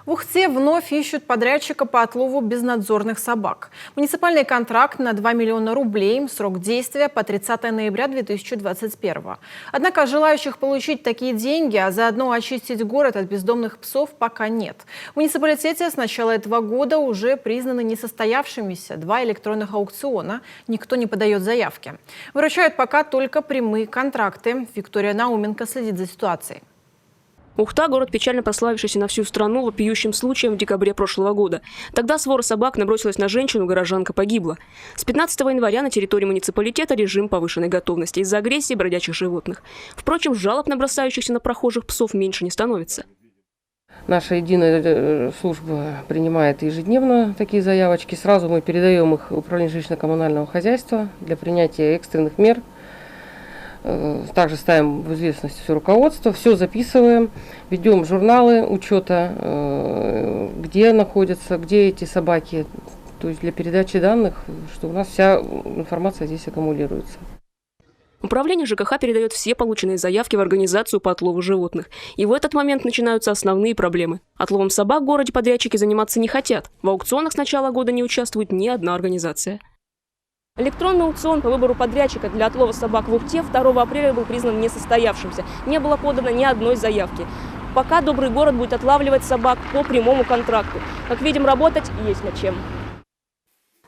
В Ухте вновь ищут подрядчика по отлову безнадзорных собак. Муниципальный контракт на 2 миллиона рублей, срок действия по 30 ноября 2021. Однако желающих получить такие деньги, а заодно очистить город от бездомных псов, пока нет. В муниципалитете с начала этого года уже признаны несостоявшимися 2 электронных аукциона. Никто не подает заявки. Выручают пока только прямые контракты. Виктория Науменко следит за ситуацией. Ухта – город, печально прославившийся на всю страну вопиющим случаем в декабре прошлого года. Тогда свора собак набросилась на женщину, горожанка погибла. С 15 января на территории муниципалитета режим повышенной готовности из-за агрессии бродячих животных. Впрочем, жалоб на бросающихся на прохожих псов меньше не становится. Наша единая служба принимает ежедневно такие заявочки. Сразу мы передаем их в управление жилищно-коммунального хозяйства для принятия экстренных мер. Также ставим в известность все руководство, все записываем, ведем журналы учета, где находятся, где эти собаки, то есть для передачи данных, что у нас вся информация здесь аккумулируется. Управление ЖКХ передает все полученные заявки в организацию по отлову животных. И в этот момент начинаются основные проблемы. Отловом собак в городе подрядчики заниматься не хотят. В аукционах с начала года не участвует ни одна организация. Электронный аукцион по выбору подрядчика для отлова собак в Ухте 2 апреля был признан несостоявшимся. Не было подано ни одной заявки. Пока добрый город будет отлавливать собак по прямому контракту. Как видим, работать есть над чем.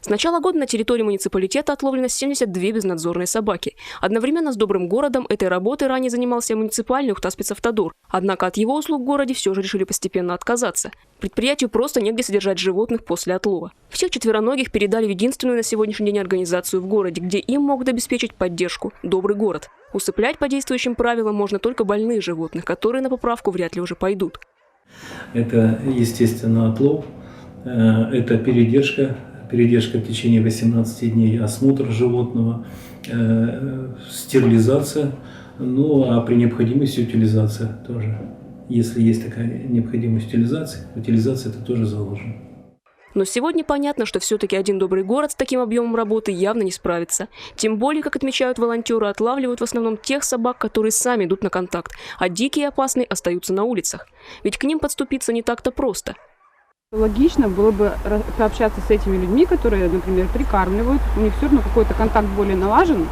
С начала года на территории муниципалитета отловлено 72 безнадзорные собаки. Одновременно с добрым городом этой работой ранее занимался муниципальный Ухта-спецавтодор. Однако от его услуг в городе все же решили постепенно отказаться. Предприятию просто негде содержать животных после отлова. Всех четвероногих передали в единственную на сегодняшний день организацию в городе, где им могут обеспечить поддержку – добрый город. Усыплять по действующим правилам можно только больных животных, которые на поправку вряд ли уже пойдут. Это, естественно, отлов, это передержка в течение 18 дней, осмотр животного, стерилизация, ну а при необходимости утилизация тоже. Если есть такая необходимость утилизация это тоже заложено. Но сегодня понятно, что все-таки один добрый город с таким объемом работы явно не справится. Тем более, как отмечают волонтеры, отлавливают в основном тех собак, которые сами идут на контакт, а дикие и опасные остаются на улицах. Ведь к ним подступиться не так-то просто. Логично было бы пообщаться с этими людьми, которые, например, прикармливают. У них все равно какой-то контакт более налажен.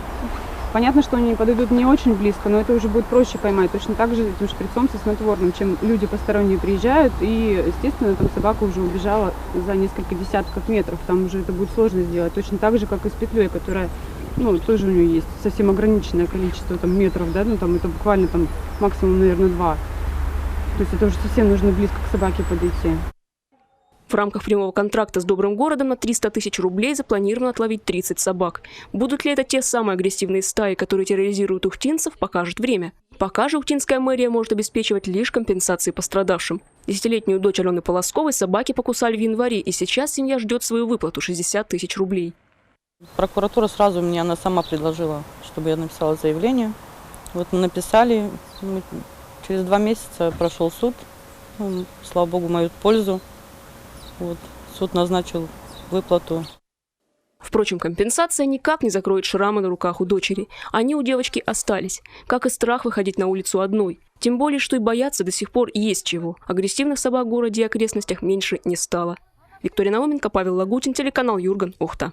Понятно, что они подойдут не очень близко, но это уже будет проще поймать. Точно так же этим шприцом со снотворным, чем люди посторонние приезжают. И, естественно, там собака уже убежала за несколько десятков метров. Там уже это будет сложно сделать. Точно так же, как и с петлей, которая, тоже у нее есть совсем ограниченное количество метров, да, это буквально максимум, наверное, 2. То есть это уже совсем нужно близко к собаке подойти. В рамках прямого контракта с добрым городом на 300 тысяч рублей запланировано отловить 30 собак. Будут ли это те самые агрессивные стаи, которые терроризируют ухтинцев, покажет время. Пока же ухтинская мэрия может обеспечивать лишь компенсации пострадавшим. 10-летнюю дочь Алены Полосковой собаки покусали в январе, и сейчас семья ждет свою выплату – 60 тысяч рублей. Прокуратура сразу мне, она сама предложила, чтобы я написала заявление. Вот мы написали, через 2 месяца прошел суд, слава богу, в мою пользу. Суд назначил выплату. Впрочем, компенсация никак не закроет шрамы на руках у дочери. Они у девочки остались, как и страх выходить на улицу одной. Тем более, что и бояться до сих пор есть чего. Агрессивных собак в городе и окрестностях меньше не стало. Виктория Науменко, Павел Лагутин, телеканал Юрган, Ухта.